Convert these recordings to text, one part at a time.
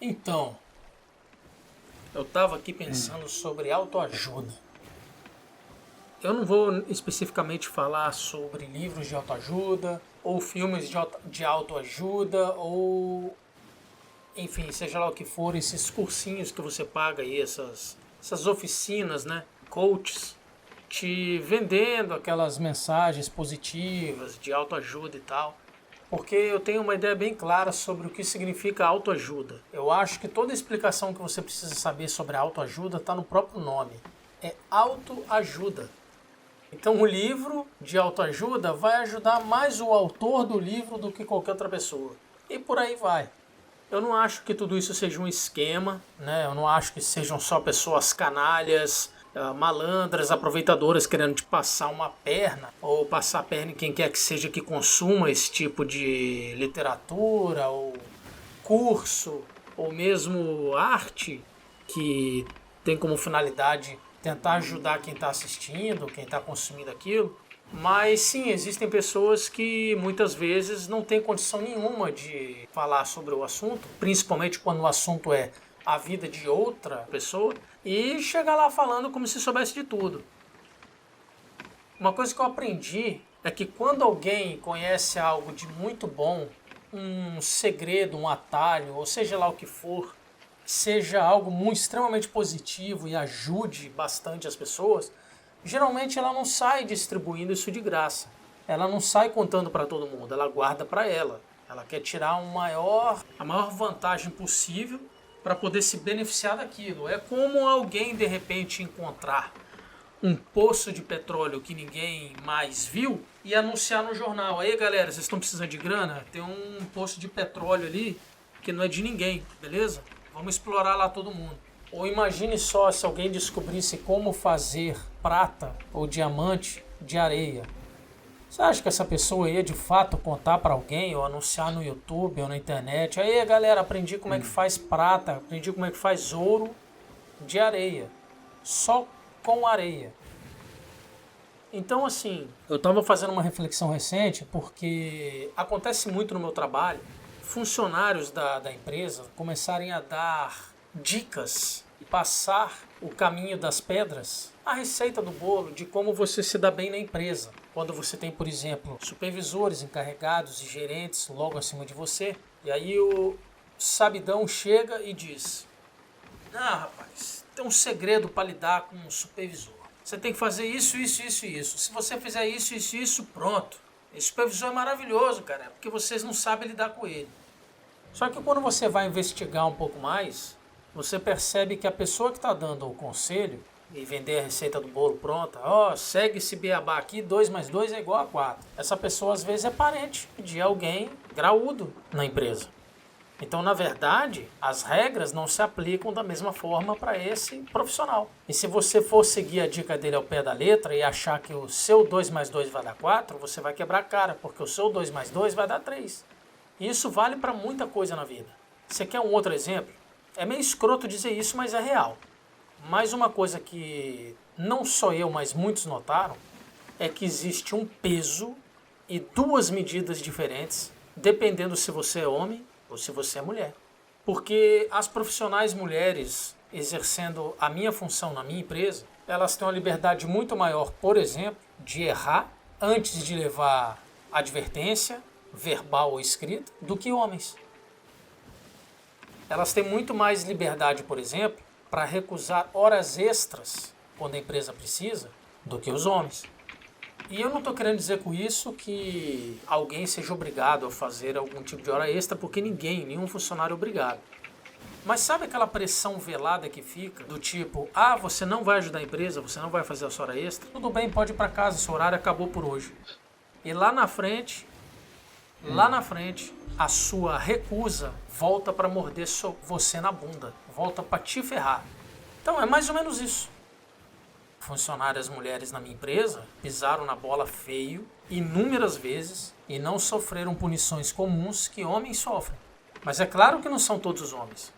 Então, eu estava aqui pensando sobre autoajuda. Eu não vou especificamente falar sobre livros de autoajuda, ou filmes de autoajuda, ou enfim, seja lá o que for, esses cursinhos que você paga aí, essas oficinas, né? Coaches, te vendendo aquelas mensagens positivas de autoajuda e tal. Porque eu tenho uma ideia bem clara sobre o que significa autoajuda. Eu acho que toda explicação que você precisa saber sobre autoajuda está no próprio nome. É autoajuda. Então o livro de autoajuda vai ajudar mais o autor do livro do que qualquer outra pessoa. E por aí vai. Eu não acho que tudo isso seja um esquema, né? Eu não acho que sejam só pessoas canalhas, malandras, aproveitadoras querendo te passar uma perna ou passar a perna em quem quer que seja que consuma esse tipo de literatura ou curso ou mesmo arte que tem como finalidade tentar ajudar quem está assistindo, quem está consumindo aquilo. Mas sim, existem pessoas que muitas vezes não têm condição nenhuma de falar sobre o assunto, principalmente quando o assunto é a vida de outra pessoa, e chega lá falando como se soubesse de tudo. Uma coisa que eu aprendi é que quando alguém conhece algo de muito bom, um segredo, um atalho, ou seja lá o que for, seja algo muito extremamente positivo e ajude bastante as pessoas, geralmente ela não sai distribuindo isso de graça. Ela não sai contando para todo mundo, ela guarda para ela. Ela quer tirar a maior vantagem possível para poder se beneficiar daquilo. É como alguém de repente encontrar um poço de petróleo que ninguém mais viu e anunciar no jornal. Aí galera, vocês estão precisando de grana? Tem um poço de petróleo ali que não é de ninguém, beleza? Vamos explorar lá todo mundo. Ou imagine só se alguém descobrisse como fazer prata ou diamante de areia. Você acha que essa pessoa ia de fato contar para alguém ou anunciar no YouTube ou na internet? Aí galera, aprendi como é que faz prata, aprendi como é que faz ouro de areia. Só com areia. Então assim, eu estava fazendo uma reflexão recente porque acontece muito no meu trabalho funcionários da empresa começarem a dar dicas e passar o caminho das pedras, a receita do bolo de como você se dá bem na empresa. Quando você tem, por exemplo, supervisores, encarregados e gerentes logo acima de você, e aí o sabidão chega e diz: "Ah, rapaz, tem um segredo para lidar com um supervisor. Você tem que fazer isso, isso, isso e isso. Se você fizer isso, isso e isso, pronto. Esse supervisor é maravilhoso, cara, porque vocês não sabem lidar com ele." Só que quando você vai investigar um pouco mais, você percebe que a pessoa que está dando o conselho e vender a receita do bolo pronta, segue esse beabá aqui, 2 mais 2 é igual a 4. Essa pessoa às vezes é parente de alguém graúdo na empresa. Então, na verdade, as regras não se aplicam da mesma forma para esse profissional. E se você for seguir a dica dele ao pé da letra e achar que o seu 2 mais 2 vai dar 4, você vai quebrar a cara, porque o seu 2 mais 2 vai dar 3. E isso vale para muita coisa na vida. Você quer um outro exemplo? É meio escroto dizer isso, mas é real. Mais uma coisa que não só eu, mas muitos notaram, é que existe um peso e duas medidas diferentes, dependendo se você é homem ou se você é mulher. Porque as profissionais mulheres exercendo a minha função na minha empresa, elas têm uma liberdade muito maior, por exemplo, de errar antes de levar advertência, verbal ou escrita, do que homens. Elas têm muito mais liberdade, por exemplo, para recusar horas extras quando a empresa precisa, do que os homens. E eu não estou querendo dizer com isso que alguém seja obrigado a fazer algum tipo de hora extra, porque nenhum funcionário é obrigado. Mas sabe aquela pressão velada que fica, do tipo, você não vai ajudar a empresa, você não vai fazer a sua hora extra? Tudo bem, pode ir para casa, seu horário acabou por hoje. E lá na frente, a sua recusa volta para morder você na bunda, volta para te ferrar. Então é mais ou menos isso. Funcionárias mulheres na minha empresa pisaram na bola feio inúmeras vezes e não sofreram punições comuns que homens sofrem. Mas é claro que não são todos os homens.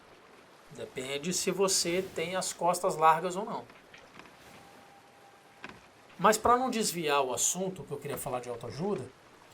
Depende se você tem as costas largas ou não. Mas para não desviar o assunto que eu queria falar de autoajuda,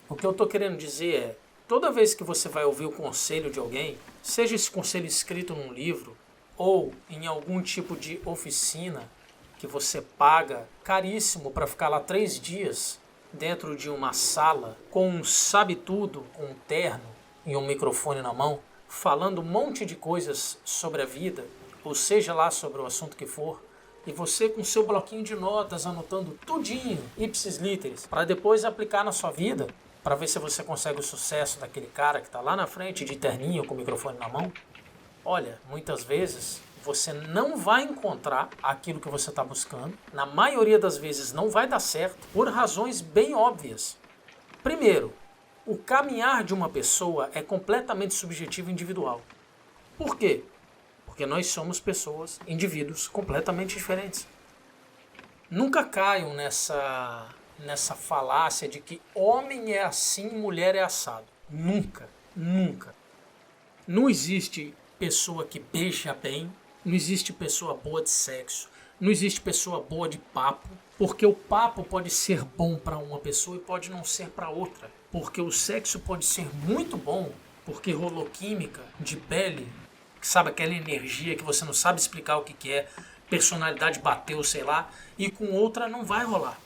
o que eu estou querendo dizer é, Toda vez que você vai ouvir o conselho de alguém, seja esse conselho escrito num livro ou em algum tipo de oficina que você paga caríssimo para ficar lá 3 dias dentro de uma sala com um sabe-tudo, com um terno e um microfone na mão, falando um monte de coisas sobre a vida, ou seja lá sobre o assunto que for, e você com seu bloquinho de notas anotando tudinho, ipsis literis, para depois aplicar na sua vida, para ver se você consegue o sucesso daquele cara que está lá na frente de terninho com o microfone na mão. Olha, muitas vezes você não vai encontrar aquilo que você está buscando. Na maioria das vezes não vai dar certo por razões bem óbvias. Primeiro, o caminhar de uma pessoa é completamente subjetivo e individual. Por quê? Porque nós somos pessoas, indivíduos completamente diferentes. Nunca caiam nessa falácia de que homem é assim, mulher é assado. Nunca, nunca. Não existe pessoa que beija bem, não existe pessoa boa de sexo, não existe pessoa boa de papo, porque o papo pode ser bom para uma pessoa e pode não ser para outra. Porque o sexo pode ser muito bom, porque rolou química de pele, sabe, aquela energia que você não sabe explicar o que é, personalidade bateu, sei lá, e com outra não vai rolar.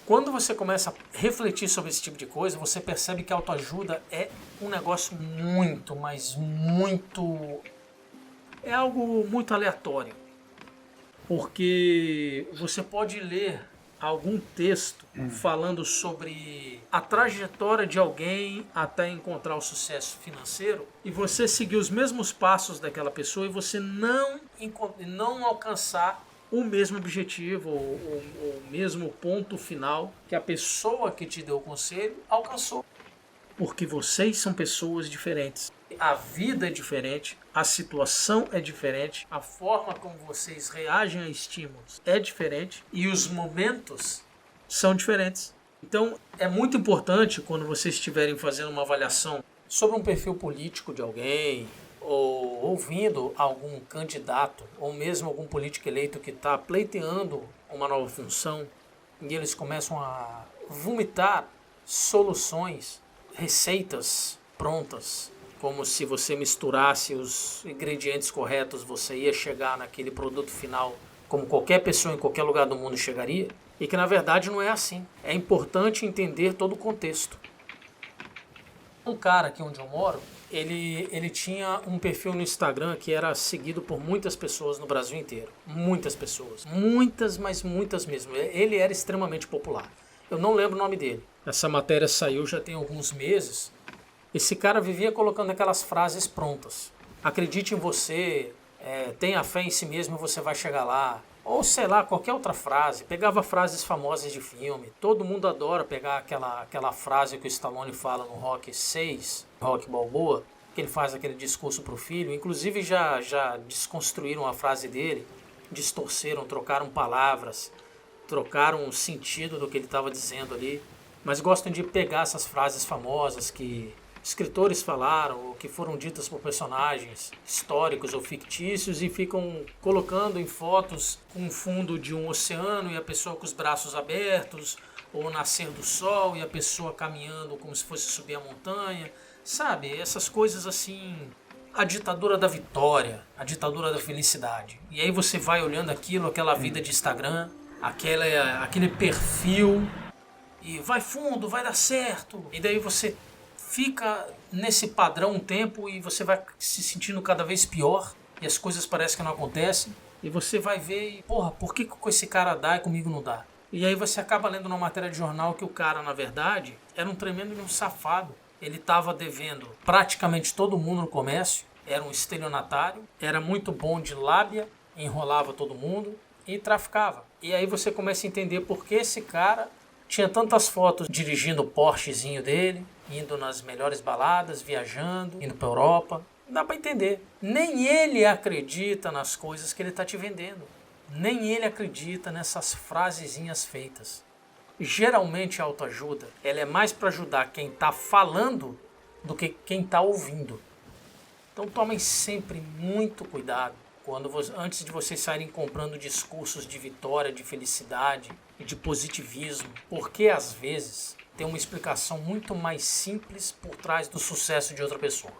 Quando você começa a refletir sobre esse tipo de coisa, você percebe que a autoajuda é um negócio muito, mas muito... é algo muito aleatório. Porque você pode ler algum texto falando sobre a trajetória de alguém até encontrar o sucesso financeiro e você seguir os mesmos passos daquela pessoa e você não alcançar o mesmo objetivo ou o mesmo ponto final que a pessoa que te deu o conselho alcançou. Porque vocês são pessoas diferentes. A vida é diferente, a situação é diferente, a forma como vocês reagem a estímulos é diferente e os momentos são diferentes. Então é muito importante quando vocês estiverem fazendo uma avaliação sobre um perfil político de alguém, ou ouvindo algum candidato, ou mesmo algum político eleito que está pleiteando uma nova função, e eles começam a vomitar soluções, receitas prontas, como se você misturasse os ingredientes corretos, você ia chegar naquele produto final como qualquer pessoa em qualquer lugar do mundo chegaria, e que na verdade não é assim. É importante entender todo o contexto. Um cara aqui onde eu moro, ele tinha um perfil no Instagram que era seguido por muitas pessoas no Brasil inteiro. Muitas pessoas. Muitas, mas muitas mesmo. Ele era extremamente popular. Eu não lembro o nome dele. Essa matéria saiu já tem alguns meses. Esse cara vivia colocando aquelas frases prontas. Acredite em você, tenha fé em si mesmo e você vai chegar lá. Ou sei lá, qualquer outra frase. Pegava frases famosas de filme. Todo mundo adora pegar aquela frase que o Stallone fala no Rocky 6, Rocky Balboa, que ele faz aquele discurso pro filho. Inclusive já desconstruíram a frase dele, distorceram, trocaram palavras, trocaram o sentido do que ele estava dizendo ali. Mas gostam de pegar essas frases famosas que escritores falaram ou que foram ditas por personagens históricos ou fictícios e ficam colocando em fotos um fundo de um oceano e a pessoa com os braços abertos, ou o nascer do sol e a pessoa caminhando como se fosse subir a montanha, sabe? Essas coisas assim, a ditadura da vitória, a ditadura da felicidade. E aí você vai olhando aquilo, aquela vida de Instagram, aquele perfil, e vai fundo, vai dar certo. E daí você fica nesse padrão um tempo e você vai se sentindo cada vez pior e as coisas parecem que não acontecem e você vai ver, porra, por que com esse cara dá e comigo não dá? E aí você acaba lendo numa matéria de jornal que o cara, na verdade, era um tremendo de um safado. Ele estava devendo praticamente todo mundo no comércio, era um estelionatário, era muito bom de lábia, enrolava todo mundo e traficava. E aí você começa a entender por que esse cara tinha tantas fotos dirigindo o Porschezinho dele, indo nas melhores baladas, viajando, indo para Europa. Não dá para entender. Nem ele acredita nas coisas que ele está te vendendo. Nem ele acredita nessas frasezinhas feitas. Geralmente a autoajuda, ela é mais para ajudar quem está falando do que quem está ouvindo. Então tomem sempre muito cuidado Antes de vocês saírem comprando discursos de vitória, de felicidade e de positivismo, porque às vezes tem uma explicação muito mais simples por trás do sucesso de outra pessoa.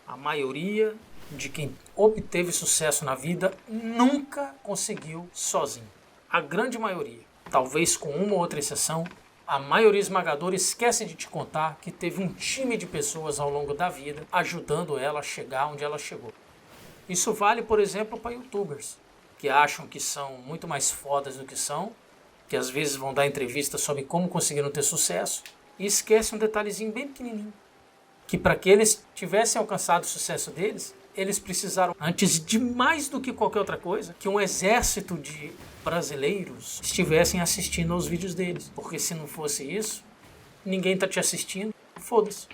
A maioria de quem obteve sucesso na vida nunca conseguiu sozinho. A grande maioria, talvez com uma ou outra exceção, a maioria esmagadora esquece de te contar que teve um time de pessoas ao longo da vida ajudando ela a chegar onde ela chegou. Isso vale, por exemplo, para youtubers, que acham que são muito mais fodas do que são, que às vezes vão dar entrevistas sobre como conseguiram ter sucesso, e esquecem um detalhezinho bem pequenininho, que para que eles tivessem alcançado o sucesso deles, eles precisaram, antes de mais do que qualquer outra coisa, que um exército de brasileiros estivessem assistindo aos vídeos deles. Porque se não fosse isso, ninguém tá te assistindo, foda-se.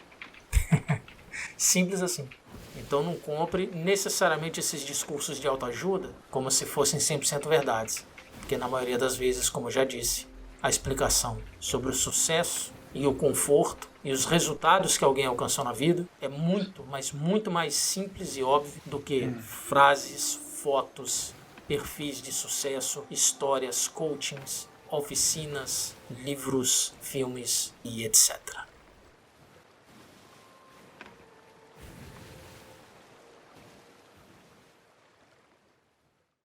Simples assim. Então não compre necessariamente esses discursos de autoajuda como se fossem 100% verdades. Porque na maioria das vezes, como eu já disse, a explicação sobre o sucesso e o conforto e os resultados que alguém alcançou na vida é muito, mas muito mais simples e óbvio do que frases, fotos, perfis de sucesso, histórias, coachings, oficinas, livros, filmes e etc.